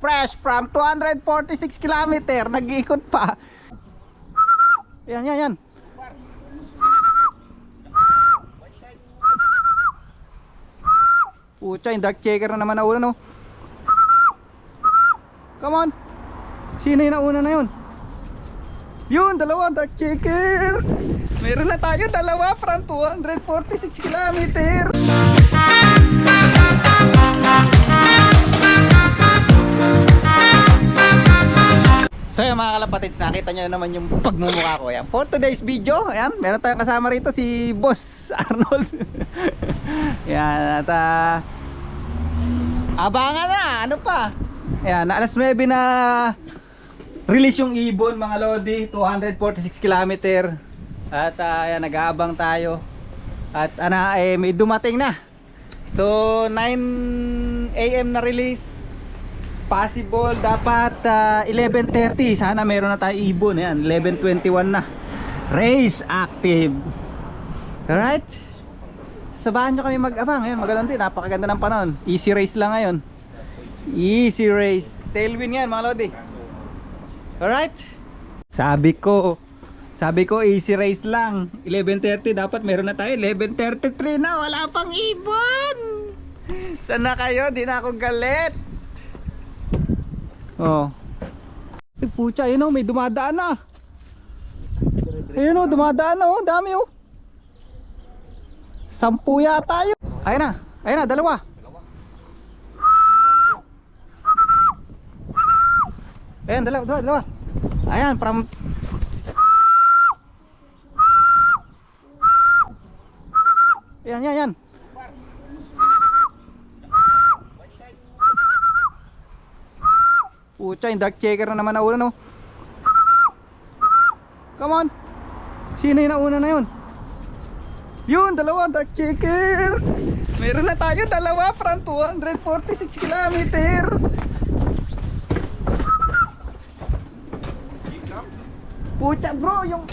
Fresh from 246 kilometer, nag-iikot pa. Yan, yan, yan. Pucha, yung dark checker na naman nauna, no? Come on. Sino yung nauna na yun? Yun, dalawa, dark checker. Meron na tayo, dalawa from 246 kilometer. So yung mga kalapatids, nakita nyo na naman yung pagmumukha ko. Yan. For today's video, ayan, meron tayong kasama rito si Boss Arnold. Yan, at abangan na, ano pa. Ayan, na alas 9 na release yung ibon mga Lodi, 246 km. At ayan, nag-aabang tayo. At may dumating na. So 9 AM na release. Possible dapat 11:30. Sana meron na tayo ibon. Ayan, 11:21 na. Race active. Alright. Sabahan nyo kami mag-abang. Ayan, magalang din. Napakaganda ng panahon. Easy race lang ngayon. Easy race. Tailwind yan mga Lodi. Alright. Sabi ko easy race lang. 11:30 dapat meron na tayo. 11:33 na. Wala pang ibon. Sana kayo? Di na ako galit. Oh. Ay, pucha, ayun oh, may dumadaan na. Ayun oh, dumadaan na oh, dami oh. 10 yata yun. Ayun na, dalawa. Ayan, dalawa. Ayan, from Yan. Pucha, yung dark checker na naman nauna, no? Come on. Sino yung nauna na yun? Yun, dalawa, dark checker. Meron na tayo, dalawa from 246 kilometer. Pucha bro, yung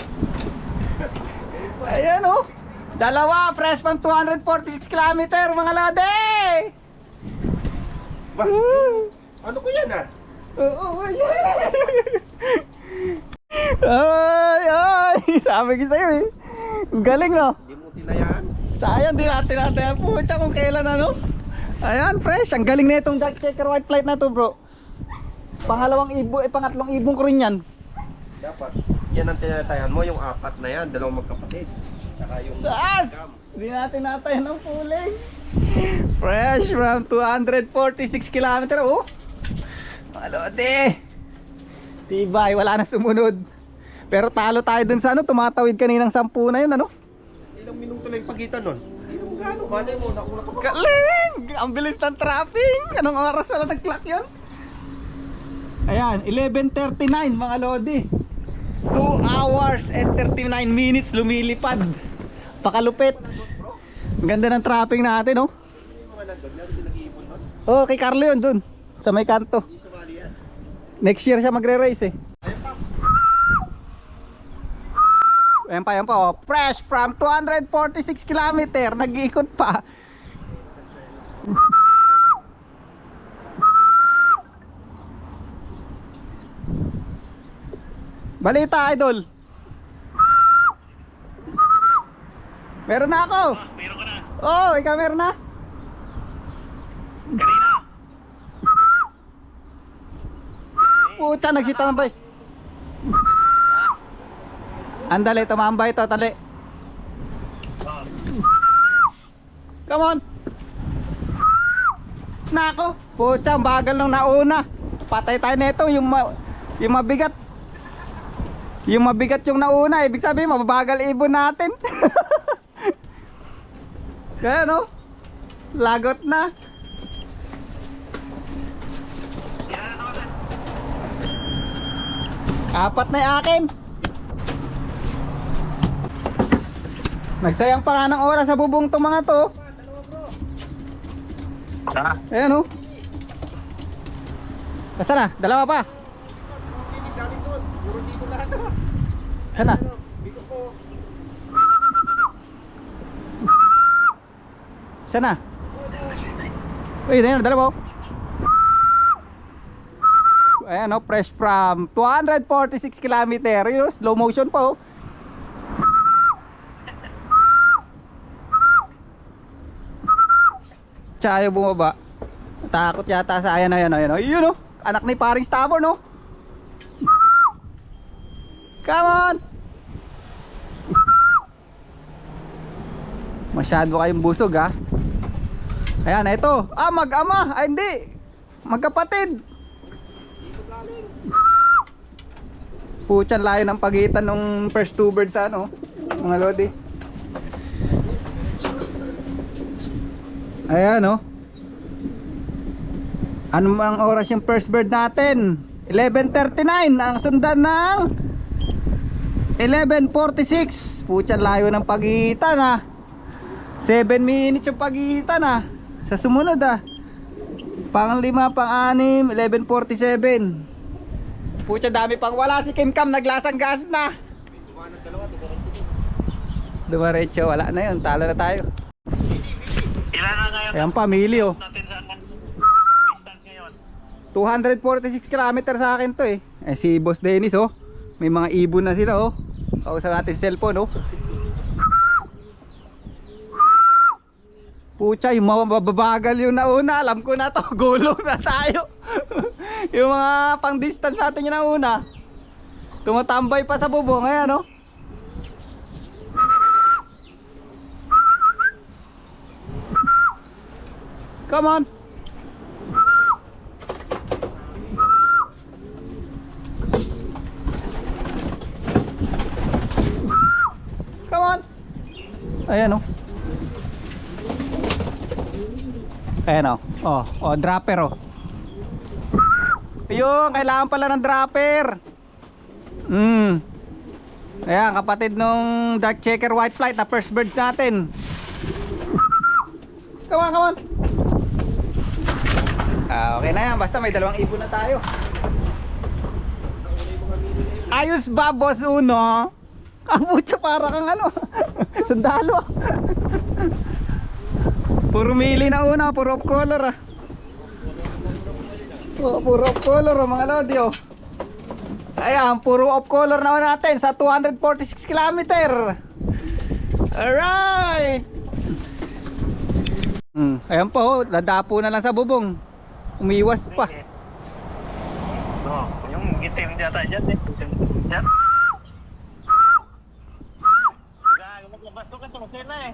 ayan oh. Dalawa, fresh from 246 kilometer mga lade. Ano ko yan ah? Oo, ay, sabi ko sa'yo eh. Galing no? Hindi mo tinayaan? Sayang, di natin natin. Pucha kung kailan ano. Ayan, fresh. Ang galing na itong dark checker white flight na to bro. Pangatlong ibong ko rin yan. Dapat, yan ang tinatayan mo, yung apat na yan, dalawang magkapatid. Saka yung Saas! Di natin natayan ng puling. Fresh from 246 km. Oh. Malode. Tibay, wala na sumunod. Pero talo tayo dun sa ano, tumatawid kaninang 10 na yun ano. ilang minuto lang yung pagitan nun. Hindi mo gano'n, malay mo, nakuha ka ba? Galing! Ang bilis ng traffic. Anong oras wala nag-clock yun? Ayan, 11:39 mga Lodi. 2 hours and 39 minutes lumilipad. Pakalupit. Ang ganda ng traffic natin oh. Yung mga nandun, meron din nag-iipon nun. Oh, kay Carlo yun dun. Sa may kanto. Hindi sumali yan. Next year siya magre-race eh. Ayan pa oh. Fresh from 246 kilometer, nag-iikot pa. Balita idol. Meron na ako. Meron ka na. Oh, ikaw meron na. Kanina. Puta, nagsitambay. Andali, tumambay to, tali. Come on. Nako, puta, ang bagal nung nauna. Patay tayo nito, yung mabigat. Yung mabigat yung nauna, ibig sabihin mababagal ibon natin. Kaya no, lagot na. Apat na yung akin. Nagsayang pa nga ng oras sa bubong to mga to. Ayan o. Basta na, dalawa pa. Sana. Sana. Uy, dahil dalawa. Ayan o, fresh from 246 kilometer. Yun, slow motion pa oh. Siya ayaw bumaba. Takot yata sa ayan. Yun o, anak ni paring Stabor no. Come on. Masyado kayong busog ha. Ayan, ito. Mag-ama. Ay hindi, magkapatid. Puchan, layo ng pagitan ng first two birds sa ano, mga lodi. Ayan oh. Ano ang oras yung first bird natin? 11:39. Ang sundan ng 11:46. Puchan, layo ng pagitan ha. 7 minutes yung pagitan ha. Sa sumunod ha. Pang 5, pang 6, 11:47. Pucha, dami pang wala. Si Kim Cam naglasang gas na. Dumaretso, wala na yun. Talo na tayo. Ilan na ngayon? Ayan pa, mili oh. Natin sa distance ngayon. 246 km sa akin to eh. Si Boss Dennis oh. May mga ibon na sila oh. Kausap natin sa cellphone oh. Pucha, yung mababagal yung nauna. Alam ko na to, gulong na tayo. Yung mga pang distance natin yung nauna, tumatambay pa sa bubong. Ayan oh. Come on. Come on. Ayan oh. Ayan oh. Oh, dropper oh. Ayun, kailangan pala ng dropper. Ayan, kapatid nung dark checker white flight na first birds natin. Come on, come on. Okay na yan, basta may dalawang ibon na tayo. Ayos ba, boss Uno? Ang putya, para kang ano sundalo. Puro mili na una, puro off color ah. Oh, puro off color oh, mga lodi oh. Ayan, puro off color na natin sa 246 km. Alright. Ayan pa oh, ladapo na lang sa bubong. Umiwas pa. No, yung itim yata dyan eh. Dyan. Maglabas ko ka, tumasay na eh.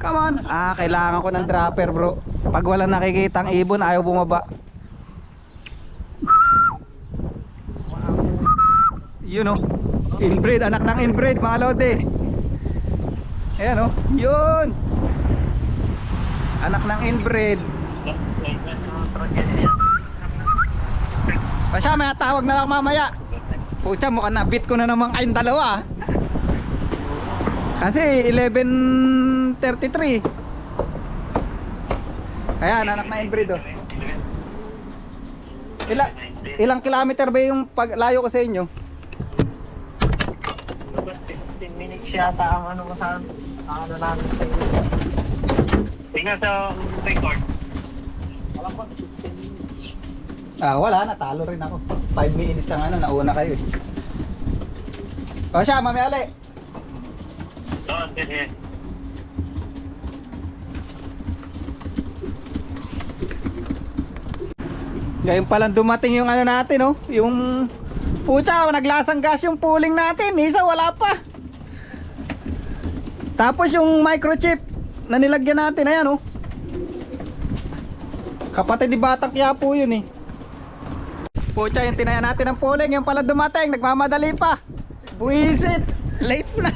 Come on. Kailangan ko ng dropper bro. Pag wala nakikitang ibon, ayaw bumaba. You know, inbreed, anak ng inbreed mga lodi. Ayan oh, yun. Anak ng inbreed. Pasya, may tawag na lang mamaya. Pucha, mukhang nabit ko na namang kayong dalawa. Kasi 11:33. Ayan, anak na inbreed oh. Ilang kilometer ba yung paglayo ko sa inyo? 15 minutes yata ang ano ko sa ano namin sa iyo. Tingnan sa record. Alam ko 15 minutes. Wala, natalo rin ako. 5 minutes ang ano, nauna kayo eh. O siya, Mami Ali. Doon, sige. Ngayon palang dumating yung ano natin oh. Yung pucha, naglasang gas yung pooling natin. Isa wala pa. Tapos yung microchip na nilagyan natin, ayan oh. Kapatid ni Batang Quiapo yun eh. Pucha, yung tinaya natin ng pooling, yung pala dumating, nagmamadali pa. Buisit, late na.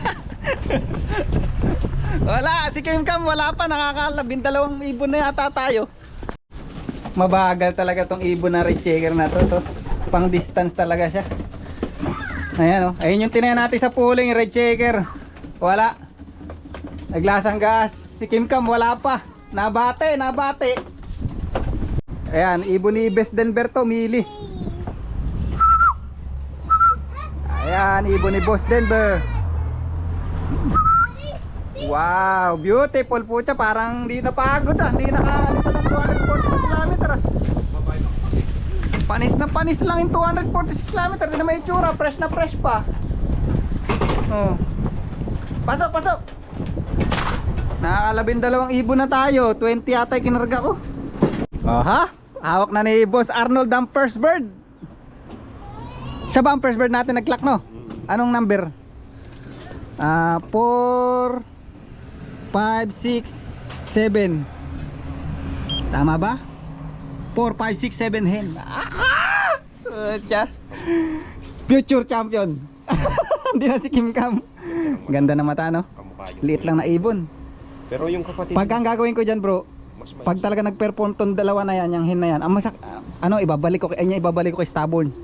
Wala, si Kim Cam wala pa, nakakalabindalawang ibon na yata tayo. Mabagal talaga tong ibon na red checker na to. Pang distance talaga siya. Ayan oh, ayun yung tinaya natin sa pooling, red checker. Wala. Naglasang gas. Si Kim Cam wala pa. Nabate. Ayan, ibon ni Best Denver to, mili. Ayan, ibon ni Boss Denver. Wow, beautiful po siya. Parang hindi napagod ah. Hindi nakalimutan ng 246 km ah. panis lang yung 246 km. Di na may itsura, fresh na fresh pa. Oh. Pasok, pasok. Nakakalabindalawang ibon na tayo. 20 yata yung kinarga ko. Aha, hawak na ni Boss Arnold ang first bird. Siya ba ang first bird natin nag-clock, no? Anong number? 4 5 6 7. Tama ba? 4 5 6 7 hen. Future champion. Hindi na si Kim Kam. Ganda na mata, no? Kamukha yung Liit lang na ibon. Pero yung kapatid Pagka ang gagawin ko dyan, bro, mas pag talaga nag-perform tong dalawa na yan, yung hen na yan, ang ibabalik ko kay stubborn.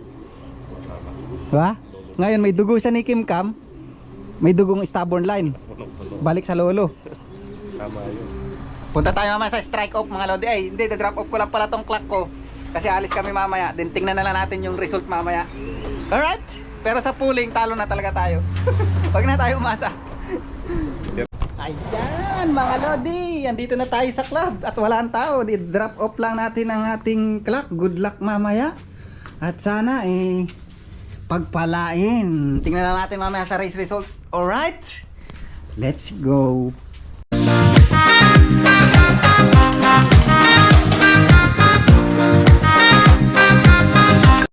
Diba? Ngayon may dugo siya ni Kim Kam, may dugong stubborn line. Balik sa lolo. tama yun. Punta tayo mamaya sa strike off mga lodi. Ay, hindi, drop off ko lang pala tong clock ko. Kasi alis kami mamaya. Then tingnan na lang natin yung result mamaya. Alright? Pero sa pooling, talo na talaga tayo. Huwag na tayo umasa. Ayan mga lodi, andito na tayo sa club at wala ang tao. I-drop off lang natin ang ating clock. Good luck mamaya. At sana pagpalain. Tingnan na natin mamaya sa race result. Alright? Let's go.